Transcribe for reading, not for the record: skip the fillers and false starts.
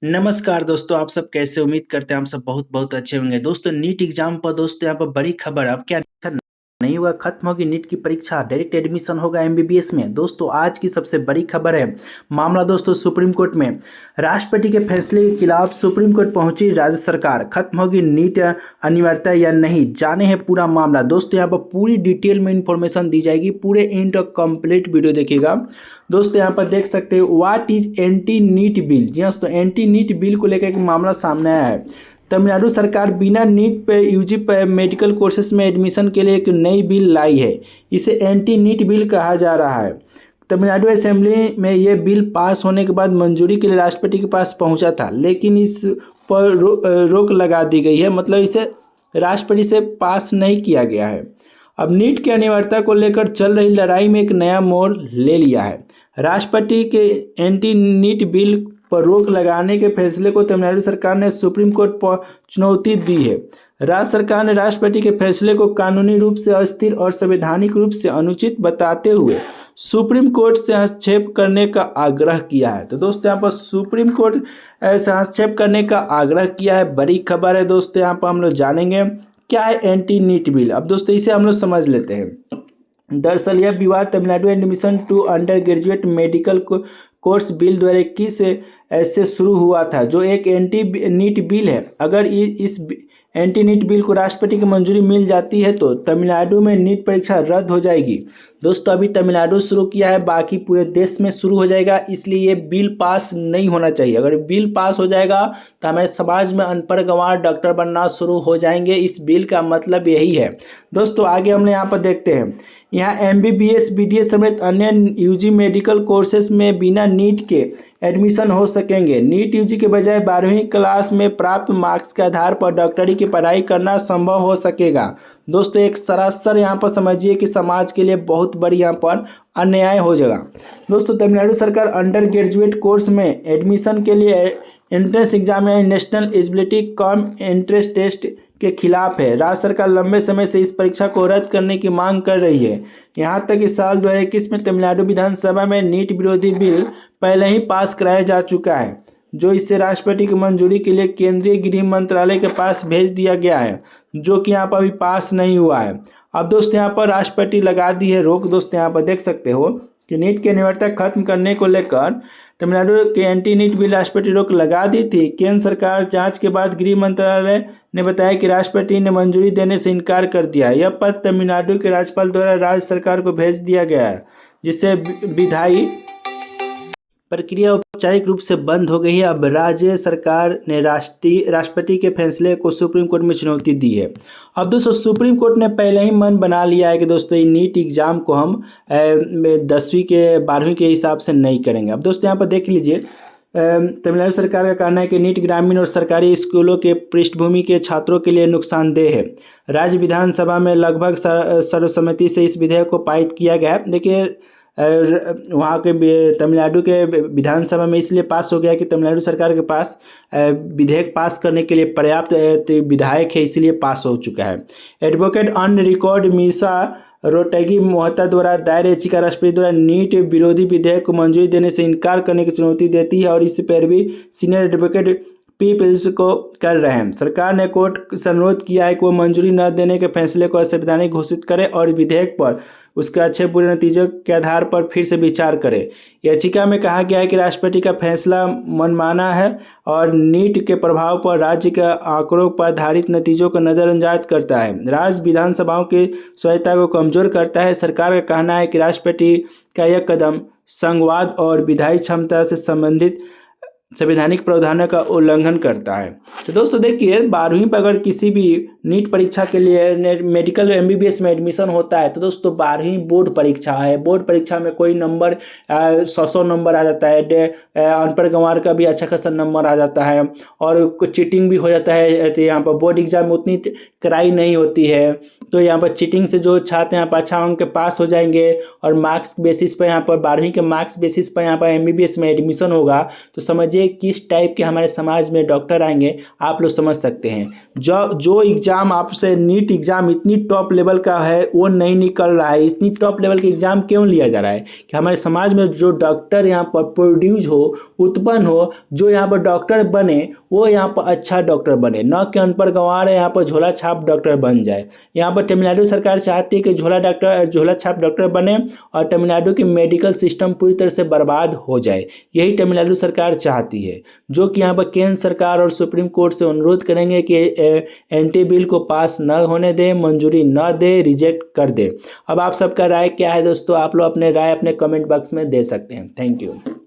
नमस्कार दोस्तों, आप सब कैसे? उम्मीद करते हैं हम सब बहुत बहुत अच्छे होंगे। दोस्तों नीट एग्जाम पर दोस्तों यहाँ पर बड़ी खबर। अब क्या नहीं हुआ, खत्म होगी नीट की परीक्षा, डायरेक्ट एडमिशन होगा एमबीबीएस में। दोस्तों आज की सबसे बड़ी खबर है, मामला दोस्तों सुप्रीम कोर्ट में। राष्ट्रपति के फैसले के खिलाफ सुप्रीम कोर्ट पहुंची राज्य सरकार, खत्म होगी नीट अनिवार्यता या नहीं, जाने हैं पूरा मामला। दोस्तों यहाँ पर पूरी डिटेल में इंफॉर्मेशन दी जाएगी, पूरे एंड तक कंप्लीट वीडियो देखिएगा। दोस्तों यहाँ पर देख सकते हो what is anti NEET bill. जी हाँ दोस्तों, एंटी नीट बिल को लेकर एक मामला सामने आया है। तमिलनाडु सरकार बिना नीट पे यूजी पे मेडिकल कोर्सेज में एडमिशन के लिए एक नई बिल लाई है। इसे एंटी नीट बिल कहा जा रहा है। तमिलनाडु असेंबली में यह बिल पास होने के बाद मंजूरी के लिए राष्ट्रपति के पास पहुंचा था, लेकिन इस पर रोक लगा दी गई है। मतलब इसे राष्ट्रपति से पास नहीं किया गया है। अब नीट की अनिवार्यता को लेकर चल रही लड़ाई में एक नया मोड़ ले लिया है। राष्ट्रपति के एंटी नीट बिल पर रोक लगाने के फैसले को तमिलनाडु सरकार ने सुप्रीम कोर्ट पर चुनौती दी है। राज्य सरकार ने राष्ट्रपति के फैसले को कानूनी रूप से अस्थिर और संवैधानिक रूप से अनुचित बताते हुए सुप्रीम कोर्ट से हस्तक्षेप करने का आग्रह किया है। तो दोस्तों यहाँ पर सुप्रीम कोर्ट से हस्तक्षेप करने का आग्रह किया है। बड़ी खबर है दोस्तों, यहाँ पर हम लोग जानेंगे क्या है एंटी नीट बिल। अब दोस्तों इसे हम लोग समझ लेते हैं। दरअसल यह विवाद Tamil Nadu admission to undergraduate medical course bill 2021 से शुरू हुआ था, जो एक एंटी नीट बिल है। अगर इस एंटी नीट बिल को राष्ट्रपति की मंजूरी मिल जाती है तो तमिलनाडु में नीट परीक्षा रद्द हो जाएगी। दोस्तों अभी तमिलनाडु शुरू किया है, बाकी पूरे देश में शुरू हो जाएगा, इसलिए ये बिल पास नहीं होना चाहिए। अगर बिल पास हो जाएगा तो हमारे समाज में अनपढ़ गंवार डॉक्टर बनना शुरू हो जाएंगे। इस बिल का मतलब यही है। दोस्तों आगे हमने यहाँ पर देखते हैं, यहाँ एमबीबीएस बीडीएस समेत अन्य यूजी मेडिकल कोर्सेज में बिना नीट के एडमिशन हो सकेंगे। नीट यूजी के बजाय 12वीं क्लास में प्राप्त मार्क्स के आधार पर डॉक्टरी की पढ़ाई करना संभव हो सकेगा। दोस्तों एक सरासर यहाँ पर समझिए कि समाज के लिए बहुत बड़ी यहाँ पर अन्याय हो जाएगा। दोस्तों तमिलनाडु सरकार अंडर ग्रेजुएट कोर्स में एडमिशन के लिए एंट्रेंस एग्जाम या national eligibility cum entrance test के खिलाफ है। राज्य सरकार लंबे समय से इस परीक्षा को रद्द करने की मांग कर रही है। यहाँ तक कि साल 2021 में तमिलनाडु विधानसभा में नीट विरोधी बिल पहले ही पास कराया जा चुका है, जो इसे राष्ट्रपति की मंजूरी के लिए केंद्रीय गृह मंत्रालय के पास भेज दिया गया है, जो कि यहाँ पर अभी पास नहीं हुआ है। अब दोस्तों यहाँ पर राष्ट्रपति लगा दी है रोक। दोस्तों यहाँ पर देख सकते हो कि नीट की अनिवार्यता खत्म करने को लेकर तमिलनाडु के एंटी नीट बिल राष्ट्रपति रोक लगा दी थी। केंद्र सरकार जांच के बाद गृह मंत्रालय ने बताया कि राष्ट्रपति ने मंजूरी देने से इनकार कर दिया। यह पत्र तमिलनाडु के राज्यपाल द्वारा राज्य सरकार को भेज दिया गया है, जिससे विधायी प्रक्रिया औपचारिक रूप से बंद हो गई है। अब राज्य सरकार ने राष्ट्रपति के फैसले को सुप्रीम कोर्ट में चुनौती दी है। अब दोस्तों सुप्रीम कोर्ट ने पहले ही मन बना लिया है कि दोस्तों ये नीट एग्जाम को हम 10वीं के 12वीं के हिसाब से नहीं करेंगे। अब दोस्तों यहाँ पर देख लीजिए, तमिलनाडु सरकार का कहना है कि नीट ग्रामीण और सरकारी स्कूलों के पृष्ठभूमि के छात्रों के लिए नुकसानदेह है। राज्य विधानसभा में लगभग सर्वसम्मति से इस विधेयक को पारित किया गया है। देखिए वहाँ के तमिलनाडु के विधानसभा में इसलिए पास हो गया कि तमिलनाडु सरकार के पास विधेयक पास करने के लिए पर्याप्त विधायक है, इसलिए पास हो चुका है। Advocate on record Meesa Rohatgi Mohta द्वारा दायर याचिका राष्ट्रपति द्वारा नीट विरोधी विधेयक को मंजूरी देने से इनकार करने की चुनौती देती है और इस पर भी सीनियर एडवोकेट पीपल्स को कर रहे हैं। सरकार ने कोर्ट से अनुरोध किया है कि वो मंजूरी न देने के फैसले को असंवैधानिक घोषित करे और विधेयक पर उसके अच्छे बुरे नतीजों के आधार पर फिर से विचार करे। याचिका में कहा गया है कि राष्ट्रपति का फैसला मनमाना है और नीट के प्रभाव पर राज्य के आंकड़ों पर आधारित नतीजों को नज़रअंदाज करता है, राज्य विधानसभाओं की स्वायत्तता को कमजोर करता है। सरकार का कहना है कि राष्ट्रपति का यह कदम संघवाद और विधायी क्षमता से संबंधित संवैधानिक प्रावधानों का उल्लंघन करता है। तो दोस्तों देखिए 12वीं पर अगर किसी भी नीट परीक्षा के लिए मेडिकल एमबीबीएस में एडमिशन होता है तो दोस्तों 12वीं बोर्ड परीक्षा है। बोर्ड परीक्षा में कोई नंबर 100 नंबर आ जाता है, अनपढ़ गंवार का भी अच्छा खासा नंबर आ जाता है और कुछ चीटिंग भी हो जाता है। तो यहाँ पर बोर्ड एग्जाम में उतनी कड़ाई नहीं होती है, तो यहाँ पर चीटिंग से जो छात्र यहाँ पर अच्छा अंक पास हो जाएंगे और मार्क्स बेसिस पर यहाँ पर 12वीं के मार्क्स बेसिस पर यहाँ पर एमबीबीएस में एडमिशन होगा। तो समझिए बजे किस टाइप के हमारे समाज में डॉक्टर आएंगे आप लोग समझ सकते हैं। जो एग्ज़ाम आपसे नीट एग्ज़ाम इतनी टॉप लेवल का है वो नहीं निकल रहा है। इतनी टॉप लेवल के एग्ज़ाम क्यों लिया जा रहा है कि हमारे समाज में जो डॉक्टर यहाँ पर प्रोड्यूस हो, उत्पन्न हो, जो यहाँ पर डॉक्टर बने वो यहाँ पर अच्छा डॉक्टर बने, न कि अनपढ़ गंवार यहाँ पर झोला छाप डॉक्टर बन जाए। यहाँ पर तमिलनाडु सरकार चाहती है कि झोला छाप डॉक्टर बने और तमिलनाडु की मेडिकल सिस्टम पूरी तरह से बर्बाद हो जाए। यही तमिलनाडु सरकार चाहती है, जो कि यहाँ पर केंद्र सरकार और सुप्रीम कोर्ट से अनुरोध करेंगे कि एंटी बिल को पास न होने दे, मंजूरी न दे, रिजेक्ट कर दे। अब आप सबका राय क्या है दोस्तों? आप लोग अपने राय अपने कमेंट बॉक्स में दे सकते हैं। Thank you.